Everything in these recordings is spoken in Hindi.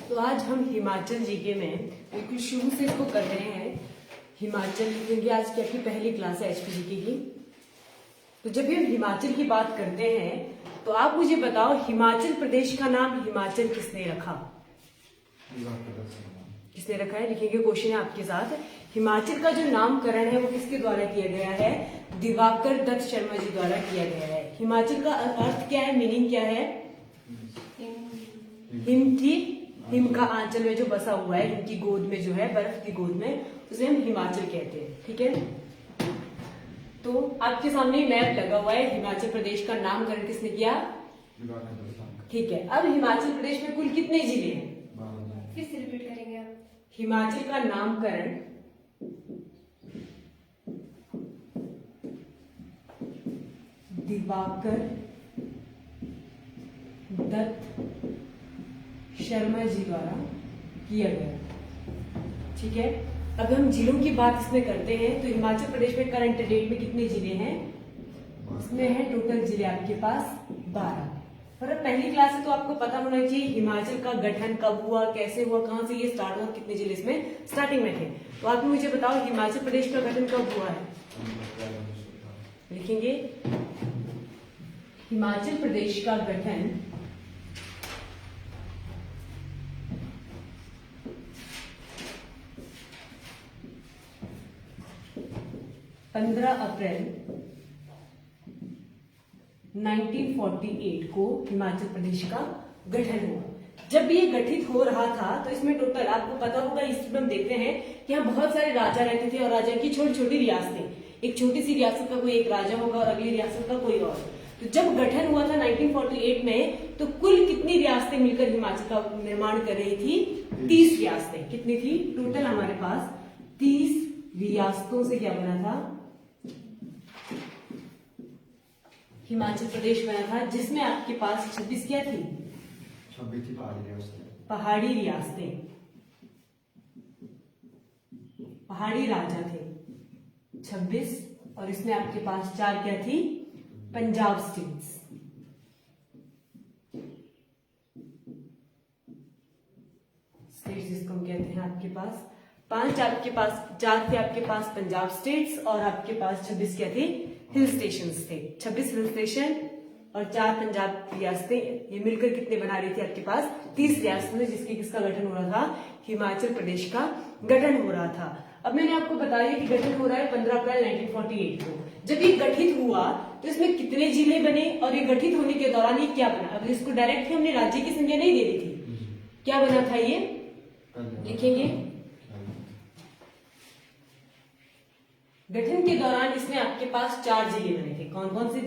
तो आज हम हिमाचल जीके में बिल्कुल शुरू से इसको कर रहे हैं। हिमाचल क्योंकि आज की आपकी पहली क्लास है एचपी जीके की। तो जब भी हम हिमाचल की बात करते हैं तो आप मुझे बताओ, हिमाचल प्रदेश का नाम हिमाचल किसने रखा? किसने रखा है? लिखेंगे, क्वेश्चन है आपके साथ। हिमाचल का जो नामकरण है वो किसके द्वारा किया गया है? दिवाकर दत्त शर्मा जी द्वारा किया गया है। हिमाचल का अर्थ क्या है, मीनिंग क्या है? हिम की, हिम का आंचल में जो बसा हुआ है, हिम की गोद में जो है, बर्फ की गोद में, उसे हम हिमाचल कहते हैं। ठीक है, तो आपके सामने मैप लगा हुआ है। हिमाचल प्रदेश का नामकरण किसने किया? ठीक है, अब हिमाचल प्रदेश में कुल कितने जिले हैं? फिर से रिपीट करेंगे आप। हिमाचल का नामकरण दिवाकर दत्त शर्मा जी द्वारा किया गया। ठीक है, अब हम जिलों की बात इसमें करते हैं। तो हिमाचल प्रदेश में करंट डेट में कितने जिले हैं? इसमें है टोटल जिले आपके पास 12। पर अब पहली क्लास है तो आपको पता होना चाहिए हिमाचल का गठन कब हुआ, कैसे हुआ, कहां से ये स्टार्ट हुआ, कितने जिले इसमें स्टार्टिंग में थे। तो आप मुझे बताओ हिमाचल प्रदेश का गठन कब हुआ है? लिखेंगे, हिमाचल प्रदेश का गठन 15 अप्रैल 1948 को हिमाचल प्रदेश का गठन हुआ। जब ये गठित हो रहा था तो इसमें टोटल आपको पता होगा, इसमें हम देखते हैं कि यहाँ बहुत सारे राजा रहते थे और राजा की छोटी छोटी रियासतें। एक छोटी सी रियासत का कोई एक राजा होगा और अगली रियासत का कोई और। तो जब गठन हुआ था 1948 में, तो कुल कितनी रियासतें मिलकर हिमाचल का निर्माण कर रही थी? 30 रियासतें। कितनी थी टोटल? हमारे पास 30 रियासतों से क्या बना था? हिमाचल प्रदेश बना था, जिसमें आपके पास 26 क्या थी? 26 थी पहाड़ी रियासतें, पहाड़ी राजा थे 26, और इसमें आपके पास 4 क्या थी? पंजाब स्टेट्स। स्टेट्स जिसको हम कहते हैं आपके पास 5 आपके पास 4 थे आपके पास पंजाब स्टेट्स, और आपके पास 26 क्या थे? हिल स्टेशन थे। 26 हिल स्टेशन और 4 पंजाब रियासतें, ये मिलकर कितने बना रही थी आपके पास? 30 रियासतें, जिसके किसका गठन हो रहा था? हिमाचल प्रदेश का गठन हो रहा था। अब मैंने आपको बताया कि गठन हो रहा है 15 अप्रैल 1948 को। जब ये गठित हुआ तो इसमें कितने जिले बने, और ये गठित होने के दौरान ये क्या बना? अब इसको डायरेक्ट हमने राज्य की संख्या नहीं दे दी थी, क्या बना था ये? लिखेंगे, गठन के दौरान इसमें आपके पास 4 जिले बने थे। कौन कौन से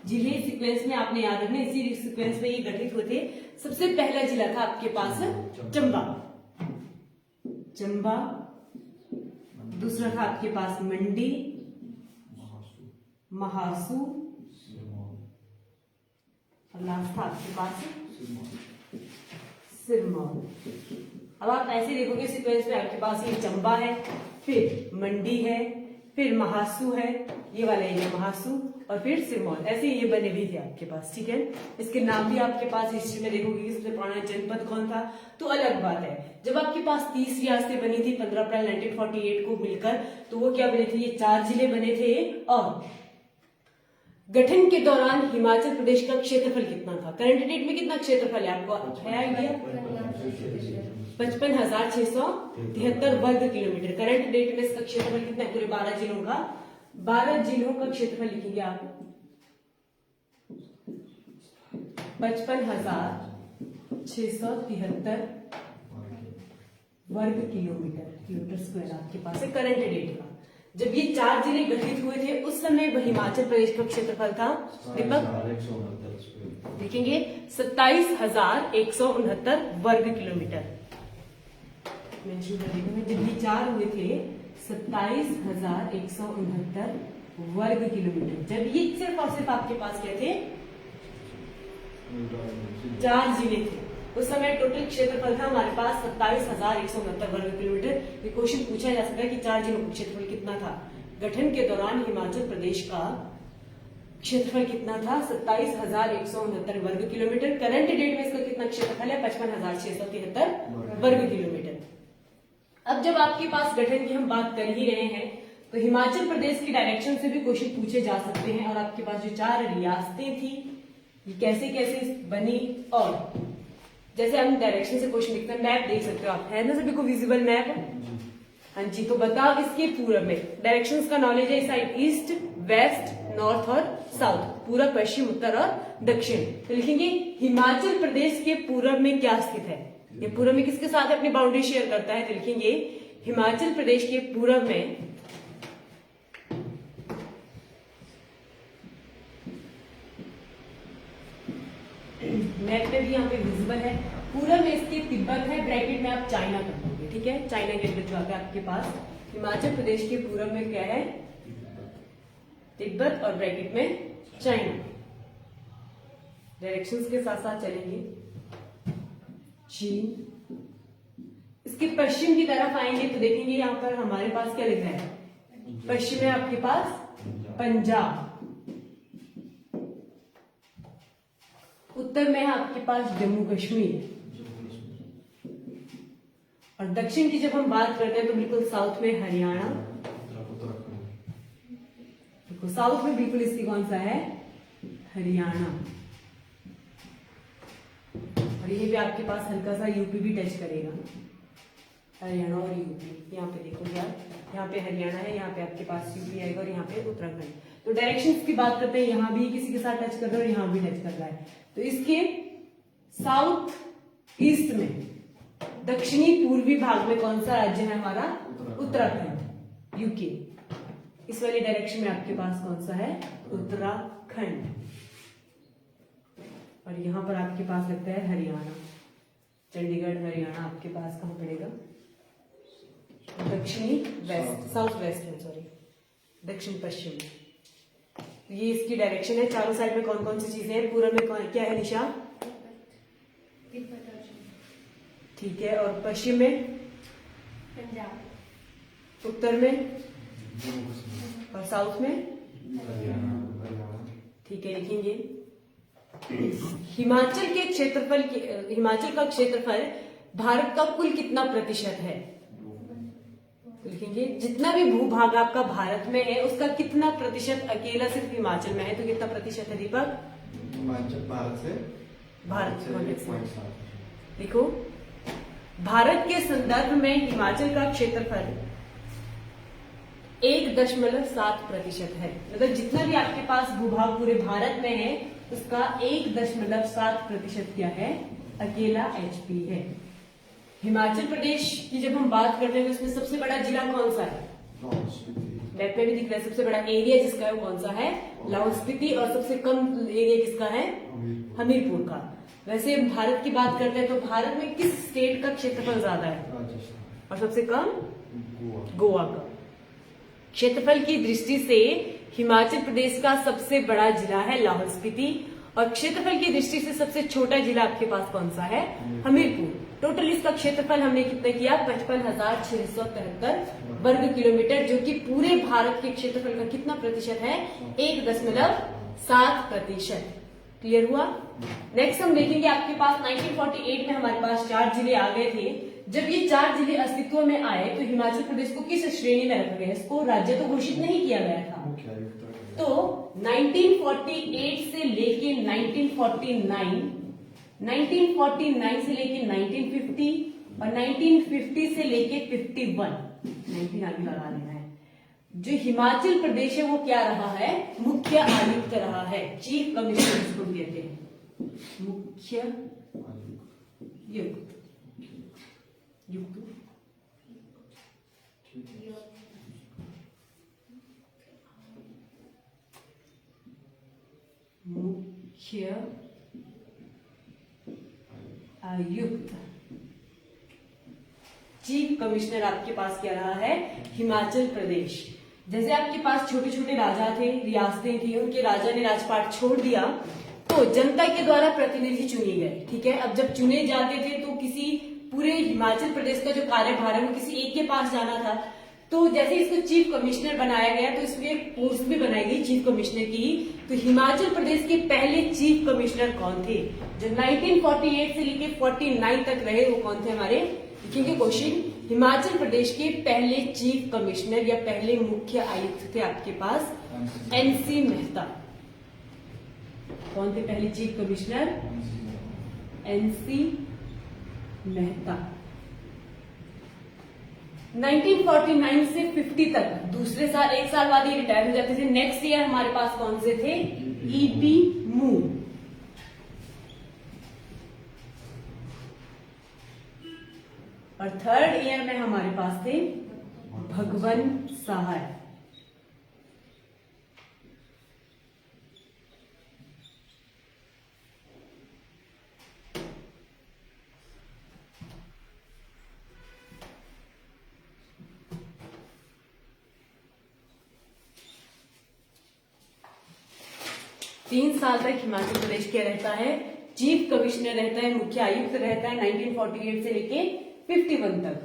जिले सीक्वेंस में आपने याद रखना, इसी सीक्वेंस में ये गठित हुए थे। सबसे पहला जिला था आपके पास चंबा, चंबा। दूसरा था आपके पास मंडी, महासू, और लास्ट था आपके पास सिरमौर। अब आप ऐसे देखोगे सीक्वेंस में आपके पास ये चंबा है, फिर मंडी है, फिर महासू है, ये वाला एरिया महासू, और फिर सिरमौर। ऐसे ये बने भी थे आपके पास। ठीक है, इसके नाम भी आपके पास हिस्ट्री में देखोगे कि सबसे पुराना जनपद कौन था, तो अलग बात है। जब आपके पास 30 रियासतें बनी थी 15 अप्रैल 1948 को मिलकर, तो वो क्या बने थे? ये 4 जिले बने थे। और गठन के दौरान हिमाचल प्रदेश का क्षेत्रफल कितना था? करंट डेट में कितना क्षेत्रफल है आपको है आइडिया? 55,673 वर्ग किलोमीटर। करंट डेट में इसका क्षेत्रफल कितना है पूरे 12 जिलों का? 12 जिलों का क्षेत्रफल लिखेंगे आप 55,673 वर्ग किलोमीटर स्क्वायर आपके पास है करंट डेट का। जब ये 4 जिले गठित हुए थे उस समय हिमाचल प्रदेश का क्षेत्रफल था दीपक, देखेंगे 27,169 वर्ग किलोमीटर। मेंशन कर देंगे, जब ये 4 हुए थे 27,169 वर्ग किलोमीटर। जब ये सिर्फ और सिर्फ आपके पास क्या थे? 4 जिले थे। उस समय टोटल क्षेत्रफल था हमारे पास 27,169 वर्ग किलोमीटर। ये क्वेश्चन पूछा जा सकता है कि 4 जिलों का क्षेत्रफल कितना था। गठन के दौरान हिमाचल प्रदेश का क्षेत्रफल कितना था 27,169 वर्ग किलोमीटर। करंट डेट में इसका कितना क्षेत्रफल है 55,673 वर्ग किलोमीटर। अब जब आपके पास गठन की हम बात कर ही रहे हैं तो हिमाचल प्रदेश की डायरेक्शन से भी क्वेश्चन पूछे जा सकते हैं। और आपके पास जो 4 रियासतें थी ये कैसे कैसे बनी, और जैसे हम डायरेक्शन से क्वेश्चन लिखते हैं, मैप देख सकते हो आप, है ना सभी को विजिबल मैप? हाँ जी। तो बताओ इसके पूरब में डायरेक्शंस का नॉलेज है, साइड ईस्ट, वेस्ट, नॉर्थ और साउथ, पूरब, पश्चिम, उत्तर और दक्षिण। तो लिखेंगे हिमाचल प्रदेश के पूरब में क्या स्थित है, ये पूरब में किसके साथ अपनी बाउंड्री शेयर करता है, तो लिखेंगे हिमाचल प्रदेश के पूरब में मैप में भी यहाँ पे विजिबल है, पूरब में इसके तिब्बत है, ब्रैकेट में आप चाइना कर दोगे, ठीक है। चाइना के अंदर जो आता है आपके पास हिमाचल प्रदेश के पूरब में क्या है, तिब्बत, और ब्रैकेट में चाइना। डायरेक्शंस के साथ साथ चलेंगे। चीन, इसके पश्चिम की तरफ आएंगे तो देखेंगे यहाँ पर हमारे पास क्या लिखा है, पश्चिम में आपके पास पंजाब, उत्तर में है आपके पास जम्मू कश्मीर, और दक्षिण की जब हम बात करते हैं तो बिल्कुल साउथ में हरियाणा। देखो साउथ में बिल्कुल इसकी कौन सा है, हरियाणा, और ये भी आपके पास हल्का सा यूपी भी टच करेगा, हरियाणा और यूपी। यहाँ पे देखो यार, यहाँ पे हरियाणा है, यहाँ पे आपके पास यूपी आएगा, और यहाँ पे उत्तराखंड। तो डायरेक्शंस की बात करते हैं, यहाँ भी किसी के साथ टच कर रहा है और यहाँ भी टच कर रहा है। तो इसके साउथ ईस्ट में दक्षिणी पूर्वी भाग में कौन सा राज्य है हमारा, उत्तराखंड, यूके। इस वाली डायरेक्शन में आपके पास कौन सा है, उत्तराखंड, और यहां पर आपके पास लगता है हरियाणा, चंडीगढ़ हरियाणा आपके पास कहां पड़ेगा, दक्षिणी वेस्ट, साउथ वेस्ट में, सॉरी दक्षिण पश्चिम। तो ये इसकी डायरेक्शन है। चारों साइड में कौन कौन सी चीजें हैं, पूरब में क्या है निशा, ठीक है, और पश्चिम में पंजाब, उत्तर में, और साउथ में, ठीक है। लिखेंगे हिमाचल के क्षेत्रफल हिमाचल का क्षेत्रफल भारत का कुल कितना प्रतिशत है, तो लिखेंगे जितना भी भूभाग आपका भारत में है उसका कितना प्रतिशत अकेला सिर्फ हिमाचल में है, तो कितना प्रतिशत है दीपक, हिमाचल भारत से देखो भारत के संदर्भ में हिमाचल का क्षेत्रफल 1.7% है। मतलब जितना भी आपके पास भूभाग पूरे भारत में है उसका 1.7% क्या है, अकेला एचपी है। हिमाचल प्रदेश की जब हम बात करते हैं तो इसमें सबसे बड़ा जिला कौन सा है, मैप में भी दिख रहा है, सबसे बड़ा एरिया जिसका है वो कौन सा है, लाहौल स्पीति, और सबसे कम एरिया किसका है, हमीरपुर का। वैसे भारत की बात करते हैं तो भारत में किस स्टेट का क्षेत्रफल ज्यादा है, और सबसे कम गोवा का। क्षेत्रफल की दृष्टि से हिमाचल प्रदेश का सबसे बड़ा जिला है लाहौल स्पीति, और क्षेत्रफल की दृष्टि से सबसे छोटा जिला आपके पास कौन सा है, हमीरपुर। टोटल इसका क्षेत्रफल हमने कितना किया, 55,673 वर्ग किलोमीटर, जो कि पूरे भारत के क्षेत्रफल का कितना प्रतिशत है, 1.7%। क्लियर हुआ। नेक्स्ट हम देखेंगे आपके पास 1948 में हमारे पास 4 जिले आ गए थे। जब ये 4 जिले अस्तित्व में आए तो हिमाचल प्रदेश को किस श्रेणी में रखा गया, इसको राज्य तो घोषित नहीं किया गया था। तो 1948 से लेके 1949 से लेके 1950 और 1950 से लेके 51, 19 आगे लगा लेना है। जो हिमाचल प्रदेश है वो क्या रहा है, मुख्य आयुक्त रहा है, चीफ कमिश्नर इसको कहते हैं, मुख्य आयुक्त, मुख्य आयुक्त, चीफ कमिश्नर आपके पास क्या रहा है, हिमाचल प्रदेश। जैसे आपके पास छोटे छोटे राजा थे, रियासतें थी, उनके राजा ने राजपाट छोड़ दिया तो जनता के द्वारा प्रतिनिधि चुने गए, ठीक है। अब जब चुने जाते थे तो किसी पूरे हिमाचल प्रदेश का जो कार्यभार है वो किसी एक के पास जाना था। तो जैसे इसको चीफ कमिश्नर बनाया गया तो इसमें एक पोस्ट भी बनाई गई चीफ कमिश्नर की। तो हिमाचल प्रदेश के पहले चीफ कमिश्नर कौन थे जो 1948 से लेके 49 तक रहे, वो कौन थे हमारे? लिखेंगे क्वेश्चन, हिमाचल प्रदेश के पहले चीफ कमिश्नर या पहले मुख्य आयुक्त थे आपके पास एनसी मेहता। कौन थे पहले चीफ कमिश्नर? एनसी मेहता। 1949 से 50 तक, दूसरे साल एक साल बाद ये रिटायर हो जाते थे। नेक्स्ट ईयर हमारे पास कौन से थे? EP moon. और थर्ड ईयर में हमारे पास थे भगवंत सहाय। तीन साल तक हिमाचल प्रदेश क्या रहता है? चीफ कमिश्नर रहता है, मुख्य आयुक्त रहता है 1948 से लेके 51 तक।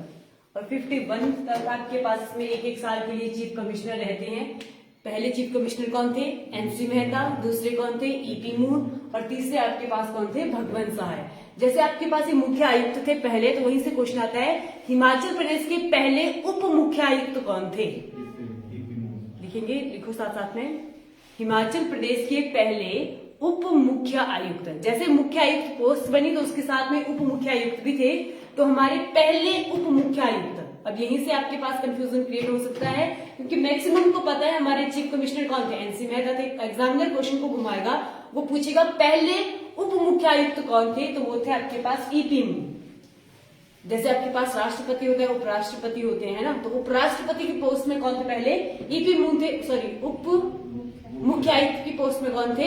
और 51 तक आपके पास इसमें एक एक साल के लिए चीफ कमिश्नर रहते हैं। पहले चीफ कमिश्नर कौन थे? एनसी मेहता। दूसरे कौन थे? EP moon. और तीसरे आपके पास कौन थे? भगवंत सहाय। जैसे आपके पास ये मुख्य आयुक्त थे पहले, तो वहीं से क्वेश्चन आता है हिमाचल प्रदेश के पहले उप मुख्य आयुक्त कौन थे? लिखेंगे, लिखो साथ साथ में, हिमाचल प्रदेश के पहले उप मुख्य आयुक्त। जैसे मुख्य आयुक्त पोस्ट बनी तो उसके साथ में उप मुख्य आयुक्त भी थे, तो हमारे पहले उप मुख्य आयुक्त। अब यहीं से आपके पास कंफ्यूजन क्रिएट हो सकता है क्योंकि मैक्सिमम को पता है हमारे चीफ कमिश्नर कौन थे? एनसी मेहता थे। एग्जामिनर क्वेश्चन को घुमाएगा, वो पूछेगा पहले उप मुख्य आयुक्त कौन थे, तो वो थे आपके पास ईपी मून। जैसे आपके पास राष्ट्रपति होता है, उपराष्ट्रपति होते हैं ना, तो उपराष्ट्रपति की पोस्ट में कौन थे पहले? ईपी मून थे। सॉरी, उप मुख्य आयुक्त की पोस्ट में कौन थे?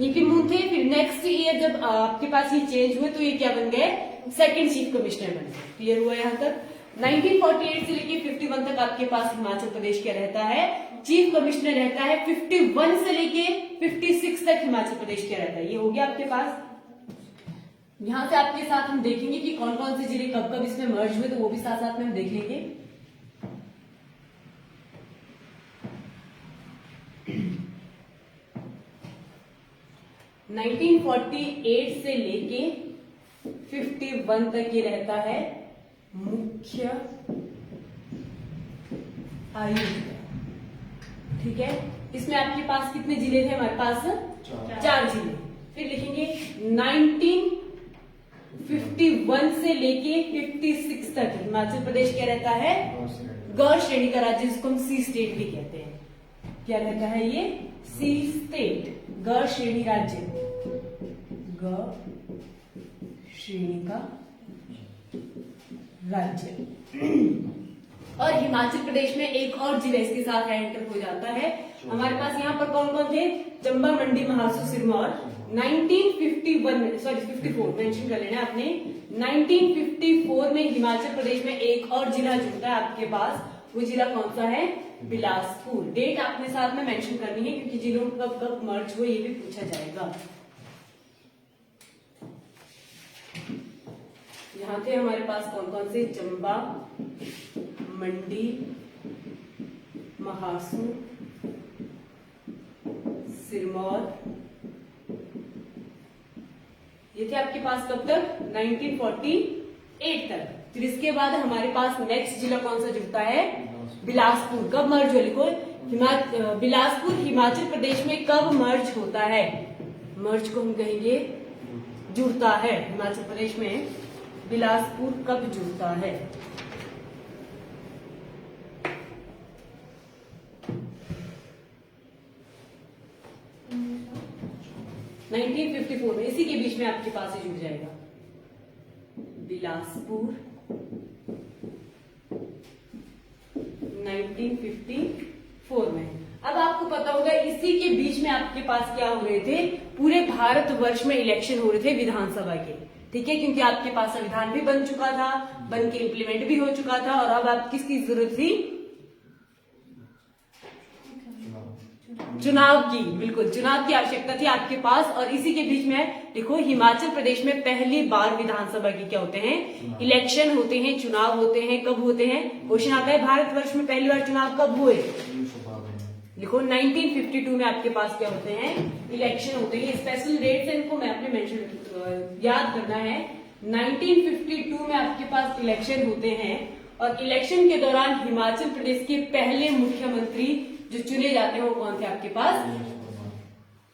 ईपी मून थे। फिर नेक्स्ट ईयर जब आपके पास ये चेंज हुए तो ये क्या बन गए? सेकंड चीफ कमिश्नर बन गए। क्लियर हुआ यहाँ तक? 1948 से लेके 51 तक आपके पास हिमाचल प्रदेश क्या रहता है? चीफ कमिश्नर रहता है। 51 से लेके 56 तक हिमाचल प्रदेश क्या रहता है? ये हो गया आपके पास। यहाँ से आपके साथ हम देखेंगे कि कौन कौन से जिले कब कब इसमें मर्ज हुए, तो वो भी साथ साथ में हम देख लेंगे। नाइनटीन 48 से लेके 51 तक ये रहता है मुख्य आयुक्त। ठीक है, इसमें आपके पास कितने जिले थे? हमारे पास 4 जिले। फिर लिखेंगे 1951 से लेके 56 तक हिमाचल प्रदेश क्या रहता है? गौर श्रेणी का राज्य, जिसको हम सी स्टेट भी कहते हैं। क्या रहता है ये? सी स्टेट, गौर श्रेणी राज्य, गौर श्रेणी का राज्य। और हिमाचल प्रदेश में एक और जिला इसके साथ एंटर हो जाता है। हमारे पास यहाँ पर कौन कौन थे? चंबा, मंडी, महासू, सिरमौर। 1951 में, सॉरी 54 मेंशन कर लेना आपने। 1954 में हिमाचल प्रदेश में एक और जिला जुड़ता है आपके पास। वो जिला कौन सा है? बिलासपुर। डेट आपने साथ में मेंशन करनी है क्योंकि जिलों कब कब मर्ज हुए ये भी पूछा जाएगा। यहाँ थे हमारे पास कौन कौन से? चंबा, मंडी, महासू, सिरमौर। ये थे आपके पास कब तक? 1948 तक। फिर इसके बाद हमारे पास नेक्स्ट जिला कौन सा जुड़ता है? बिलासपुर। कब मर्ज हो? लिखो, बिलासपुर हिमाचल प्रदेश में कब मर्ज होता है? मर्ज को हम कहेंगे जुड़ता है। हिमाचल प्रदेश में बिलासपुर कब जुड़ता है? नाइनटीन 54 में, इसी के बीच में आपके पास ही जुड़ जाएगा बिलासपुर। 1954 में। अब आपको पता होगा इसी के बीच में आपके पास क्या हो रहे थे? पूरे भारतवर्ष में इलेक्शन हो रहे थे विधानसभा के। ठीक है, क्योंकि आपके पास संविधान भी बन चुका था, बन के इम्प्लीमेंट भी हो चुका था, और अब आप किसकी जरूरत थी? चुनाव की, बिल्कुल चुनाव की आवश्यकता थी आपके पास। और इसी के बीच में देखो, हिमाचल प्रदेश में पहली बार विधानसभा की क्या होते हैं, इलेक्शन होते हैं, चुनाव होते हैं। कब होते हैं, क्वेश्चन आता है भारतवर्ष में पहली बार चुनाव कब हुए, लिखो 1952 में आपके पास क्या होते हैं, इलेक्शन होते हैं। स्पेशल डेट्स है, इनको मैं अपने मेंशन याद करना है। 1952 में आपके पास इलेक्शन होते हैं और इलेक्शन के दौरान हिमाचल प्रदेश के पहले मुख्यमंत्री जो चुने जाते हैं वो कौन थे आपके पास,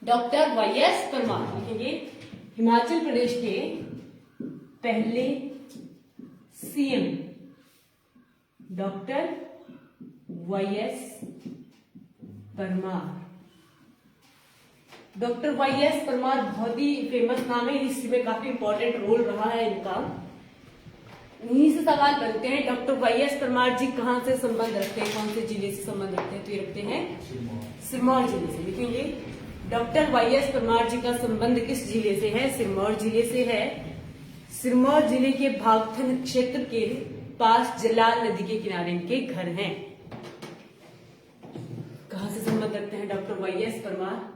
डॉक्टर वाईएस परमार। लिखेंगे हिमाचल प्रदेश के पहले CM doctor YS Parmar. Doctor YS Parmar बहुत ही फेमस नाम है, हिस्ट्री में काफी इंपॉर्टेंट रोल रहा है इनका। इन्हीं से सवाल बनते हैं, डॉक्टर वाईएस परमार जी कहां से संबंध रखते हैं, कौन से जिले से संबंध रखते हैं, तो ये रखते हैं सिरमौर जिले से। लिखेंगे डॉक्टर वाईएस परमार जी का संबंध किस जिले से है, सिरमौर जिले से है। सिरमौर जिले के भागथन क्षेत्र के पास जलाल नदी के किनारे इनके घर हैं। कहां से संबंध रखते हैं डॉक्टर वाईएस परमार,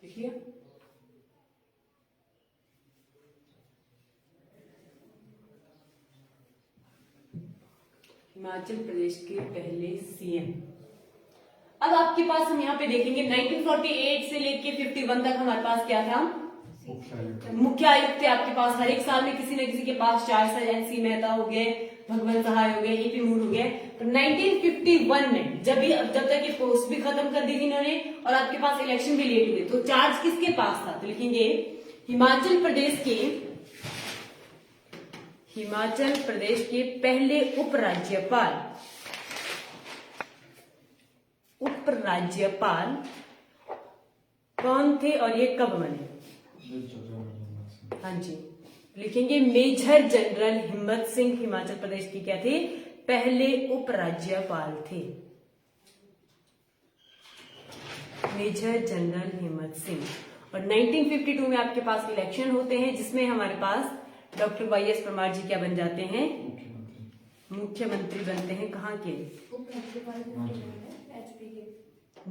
देखिए हिमाचल प्रदेश के पहले सीएम। अब आपके पास हम यहाँ पे देखेंगे 1948 से लेके 51 तक हमारे पास क्या था, मुख्य आयुक्त थे आपके पास। हर एक साल में किसी न किसी के पास 4 साल, सी मेहता हो गए, भगवंत सहाय हो गए, एपी मूर हो गए। तो 1951 में जब तक ये पोस्ट भी खत्म कर दी थी इन्होंने और आपके पास इलेक्शन भी लेट हुए, तो चार्ज किसके पास था, तो लिखेंगे हिमाचल प्रदेश के पहले उपराज्यपाल कौन थे और ये कब बने, हाँ जी, लिखेंगे मेजर जनरल हिम्मत सिंह हिमाचल प्रदेश की क्या थे, पहले उपराज्यपाल थे, मेजर जनरल हिम्मत सिंह। और 1952 में आपके पास इलेक्शन होते हैं जिसमें हमारे पास डॉक्टर वाईएस परमार जी क्या बन जाते हैं, मुख्यमंत्री बनते हैं। कहाँ के,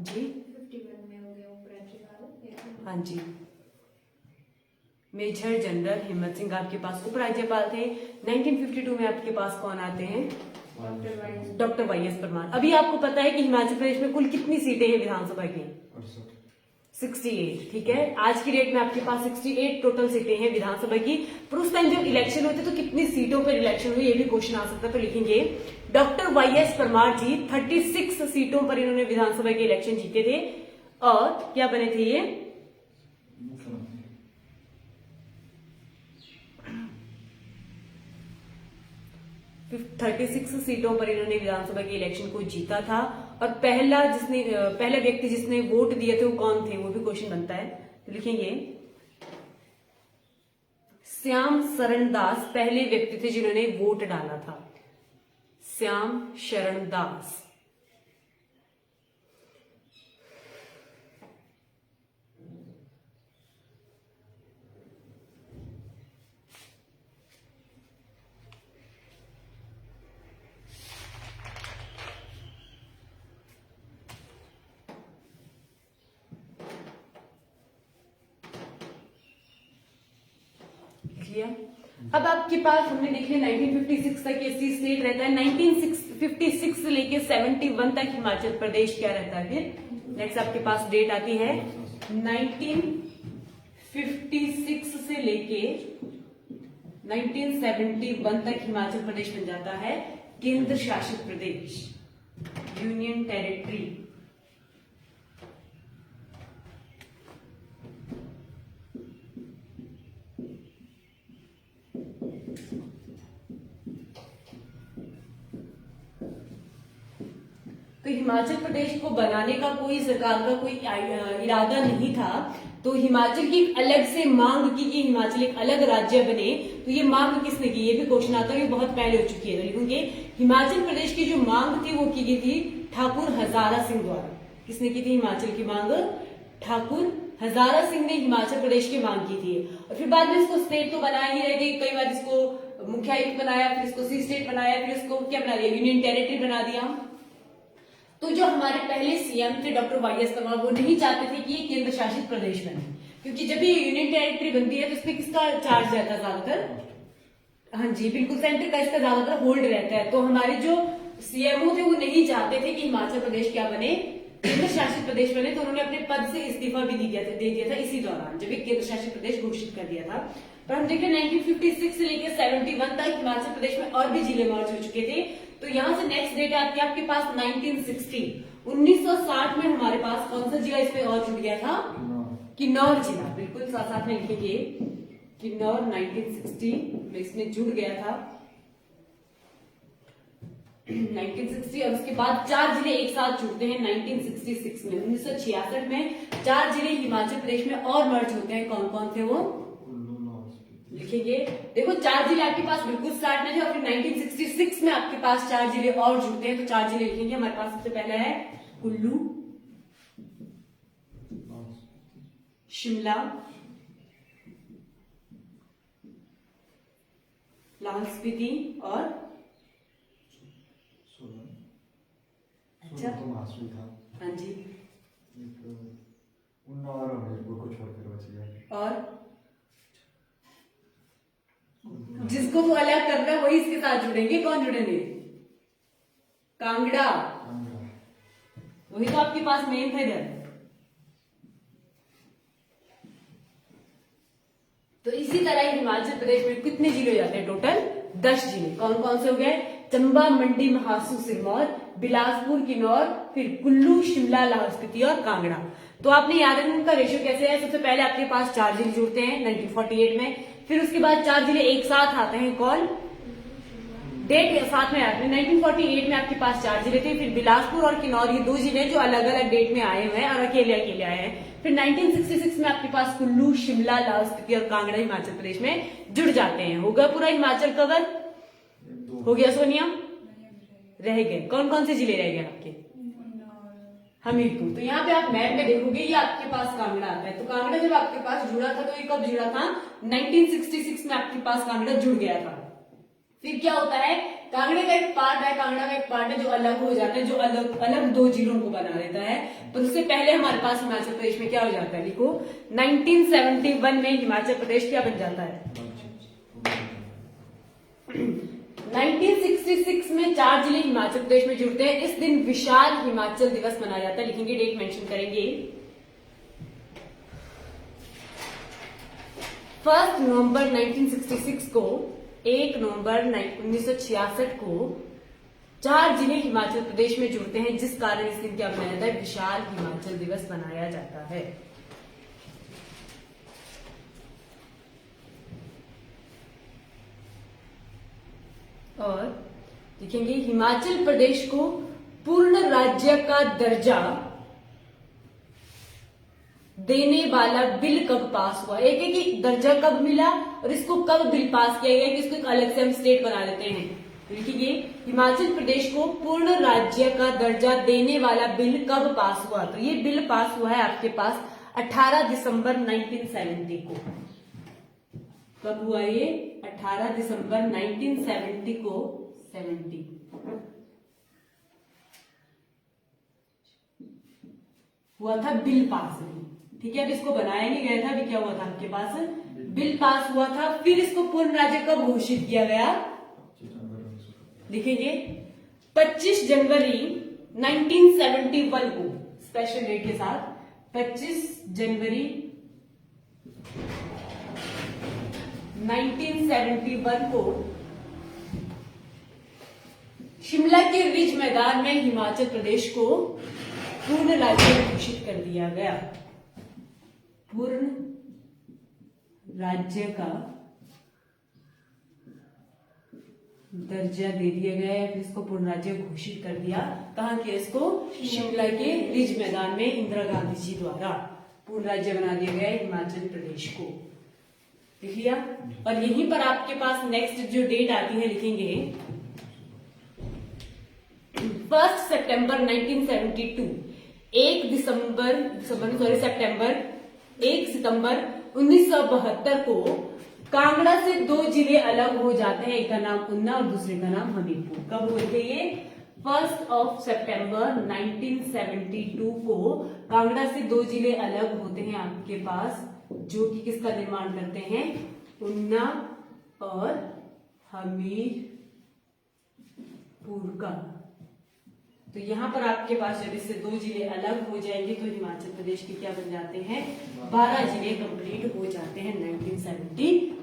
जी, हाँ जी, मेजर जनरल हिम्मत सिंह आपके पास उपराज्यपाल थे। 1952 में आपके पास कौन आते हैं, डॉक्टर वाईएस परमार। अभी आपको पता है कि हिमाचल प्रदेश में कुल कितनी सीटें हैं विधानसभा की, 68, ठीक है। आज की डेट में आपके पास 68 टोटल सीटें हैं विधानसभा की। पर उस टाइम जब इलेक्शन होते तो कितनी सीटों पर इलेक्शन हुई, ये भी क्वेश्चन आ सकता है। तो लिखेंगे डॉक्टर वाईएस परमार जी 36 सीटों पर इन्होंने विधानसभा के इलेक्शन जीते थे और क्या बने थे ये, 36 सीटों पर इन्होंने विधानसभा के इलेक्शन को जीता था। और पहला व्यक्ति जिसने वोट दिए थे वो कौन थे, वो भी क्वेश्चन बनता है। तो लिखेंगे श्याम शरण दास पहले व्यक्ति थे जिन्होंने वोट डाला था, श्याम शरण दास। अब आपके पास हमने देख लिया 1956 तक एससी स्टेट रहता है, 1956 से लेके 71 तक हिमाचल प्रदेश क्या रहता है। फिर नेक्स्ट आपके पास डेट आती है 1956 से लेके 1971 तक हिमाचल प्रदेश बन जाता है केंद्र शासित प्रदेश, यूनियन टेरिटरी। तो हिमाचल प्रदेश को बनाने का कोई सरकार का कोई इरादा नहीं था। तो हिमाचल की अलग से मांग की कि हिमाचल एक अलग राज्य बने, तो ये मांग किसने की, ये भी क्वेश्चन आता है, ये बहुत पहले हो चुकी है। तो लिखूंगे हिमाचल प्रदेश की जो मांग थी वो की गई थी ठाकुर हजारा सिंह द्वारा। किसने की थी हिमाचल की मांग, ठाकुर हजारा सिंह ने हिमाचल प्रदेश की मांग की थी। और फिर बाद में इसको स्टेट तो बना ही रहे थे, कई बार इसको मुख्यायुक्त बनाया, फिर इसको सी स्टेट बनाया, फिर इसको क्या बना दिया, यूनियन टेरिटरी बना दिया। तो जो हमारे पहले सीएम थे डॉक्टर वाईएस परमार, वो नहीं चाहते थे कि ये केंद्र शासित प्रदेश बने, क्योंकि जब ये यूनियन टेरिटरी बनती है तो इसमें किसका चार्ज रहता है ज्यादातर, हाँ जी बिल्कुल सेंटर का इसका ज्यादातर होल्ड रहता है। तो हमारे जो सीएमओ थे वो नहीं चाहते थे कि हिमाचल प्रदेश क्या बने, केंद्र शासित प्रदेश बने, तो उन्होंने अपने पद से इस्तीफा भी दे दिया था इसी दौरान जब एक केंद्र शासित प्रदेश घोषित कर दिया था। पर हम देखें 1956 से लेकर 71 तक हिमाचल प्रदेश में और भी जिले मर्ज हो चुके थे। तो यहाँ से नेक्स्ट डेट आती है आपके पास 1960। 1960 में हमारे पास कौन सा जिला इसमें और जुड़ गया था, किन्नौर जिला, बिल्कुल साथ साथ में लिखेंगे किन्नौर 1960 में इसमें जुड़ गया था 1960। और उसके बाद 4 जिले एक साथ जुड़ते हैं 1966 में। 1966 में 4 जिले हिमाचल प्रदेश में और मर्ज होते हैं, कौन कौन थे वो लिखेंगे। देखो 4 जिले आपके पास बिल्कुल स्टार्ट में थे और फिर 1966 में आपके पास 4 जिले और जुड़ते हैं, तो 4 जिले लिखेंगे। हमारे पास सबसे पहला है कुल्लू, शिमला, लाहौल स्पीति और अच्छा हाँ जी और जिसको वो अलग करना है वही इसके साथ जुड़ेंगे, कौन जुड़ेंगे, कांगड़ा, वही तो आपके पास मेन था इधर। तो इसी तरह हिमाचल प्रदेश में कितने जिले हो जाते हैं टोटल, 10 जिले। कौन कौन से हो गए, चंबा, मंडी, महासू, सिरमौर, बिलासपुर, किन्नौर, फिर कुल्लू, शिमला, लाहौल स्पीति और कांगड़ा। तो आपने याद रखना उनका रेशियो कैसे है, सबसे पहले आपके पास 4 जिले जुड़ते हैं 1948 में, फिर उसके बाद 4 जिले एक साथ आते हैं, कौन डेट साथ में आते हैं। 1948 में आपके पास 4 जिले थे, फिर बिलासपुर और किन्नौर ये 2 जिले जो अलग अलग डेट में आए हुए हैं और अकेले अकेले आए हैं। फिर 1966 में आपके पास कुल्लू, शिमला, लाहौल स्पीति और कांगड़ा हिमाचल प्रदेश में जुड़ जाते हैं। होगा पूरा हिमाचल कवर, हो गया सोनिया, रह गए कौन कौन से जिले रह गए आपके, हमीरपुर। तो यहाँ पे आप मैप में देखोगे ये आपके पास कांगड़ा आता है। तो कांगड़ा जब आपके पास जुड़ा था तो ये कब जुड़ा था, 1966 में आपके पास कांगड़ा जुड़ गया था। फिर क्या होता है, कांगड़े का एक पार्ट है, कांगड़ा का एक पार्ट है जो अलग हो जाता है, जो अलग अलग 2 जिलों को बना देता है। पर उससे पहले हमारे पास हिमाचल प्रदेश में क्या हो जाता है, लिखो 1971 में हिमाचल प्रदेश क्या बन जाता है। 1966 में 4 जिले हिमाचल प्रदेश में जुड़ते हैं। इस दिन विशाल हिमाचल दिवस मनाया जाता है, लिखेंगे डेट मेंशन करेंगे 1 नवंबर 1966 को, 1 नवंबर 1966 को 4 जिले हिमाचल प्रदेश में जुड़ते हैं, जिस कारण इस दिन क्या मनाया जाता है, विशाल हिमाचल दिवस मनाया जाता है। और लिखेंगे हिमाचल प्रदेश को पूर्ण राज्य का दर्जा देने वाला बिल कब पास हुआ। एक है कि दर्जा कब मिला और इसको कब बिल पास किया गया कि इसको एक अलग से हम स्टेट बना देते हैं। लिखिए हिमाचल प्रदेश को पूर्ण राज्य का दर्जा देने वाला बिल कब पास हुआ। तो ये बिल पास हुआ है आपके पास 18 दिसंबर 1970 को। कब हुआ ये, 18 दिसंबर 1970 को, 70 हुआ था बिल पास। ठीक है, अब इसको बनाया नहीं गया था, अभी क्या हुआ था आपके पास, बिल पास हुआ था। फिर इसको पूर्ण राज्य कब घोषित किया गया, लिखेंगे 25 जनवरी 1971 को, स्पेशल डेट के साथ 25 जनवरी 1971 को शिमला के रिज मैदान में हिमाचल प्रदेश को पूर्ण राज्य घोषित कर दिया गया। पूर्ण राज्य का दर्जा दे दिया गया है, फिर इसको पूर्ण राज्य घोषित कर दिया। कहाँ किया इसको, शिमला के रिज मैदान में इंदिरा गांधी जी द्वारा पूर्ण राज्य बना दिया गया है हिमाचल प्रदेश को। लिख लिया। और यहीं पर आपके पास नेक्स्ट जो डेट आती है लिखेंगे 1 सितंबर 1972, 1 सितंबर 1972 को कांगड़ा से 2 जिले अलग हो जाते हैं, एक का नाम उन्ना और दूसरे का नाम हमीरपुर। कब हुए थे ये? 1 सितंबर 1972 को कांगड़ा से 2 जिले अलग होते हैं आपके पास, जो कि किसका निर्माण करते हैं? उन्ना और हमीरपुर का। तो यहाँ पर आपके पास जब इससे 2 जिले अलग हो जाएंगे तो हिमाचल प्रदेश के क्या बन जाते हैं? 12 जिले कंप्लीट हो जाते हैं 1972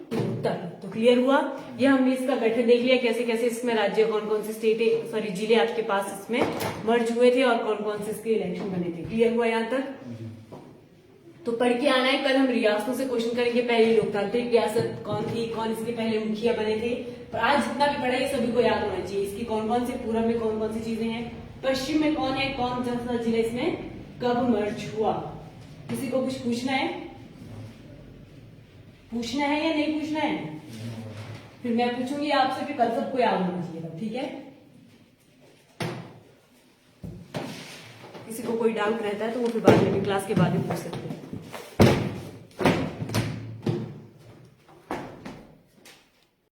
तक। तो क्लियर हुआ? ये हमने इसका गठन देख लिया, कैसे कैसे इसमें राज्य, कौन कौन से स्टेट, सॉरी जिले आपके पास इसमें मर्ज हुए थे और कौन कौन से इसके इलेक्शन बने थे। क्लियर हुआ यहाँ तक? तो पढ़ के आना है। कल हम रियासतों से क्वेश्चन करेंगे, पहली लोकतांत्रिक रियासत कौन थी, कौन इसके पहले मुखिया बने थे। पर आज जितना भी पढ़ा ये सभी को याद होना चाहिए, इसकी कौन कौन से, पूरब में कौन कौन सी चीजें हैं, पश्चिम में कौन है, कौन सा जिला इसमें कब मर्ज हुआ। किसी को कुछ पूछना है? पूछना है या नहीं पूछना है? फिर मैं पूछूंगी आपसे, फिर कल सबको याद होना चाहिए, ठीक है? किसी को कोई डाउट रहता है तो वो फिर बाद में क्लास के बाद में पूछ सकते हैं।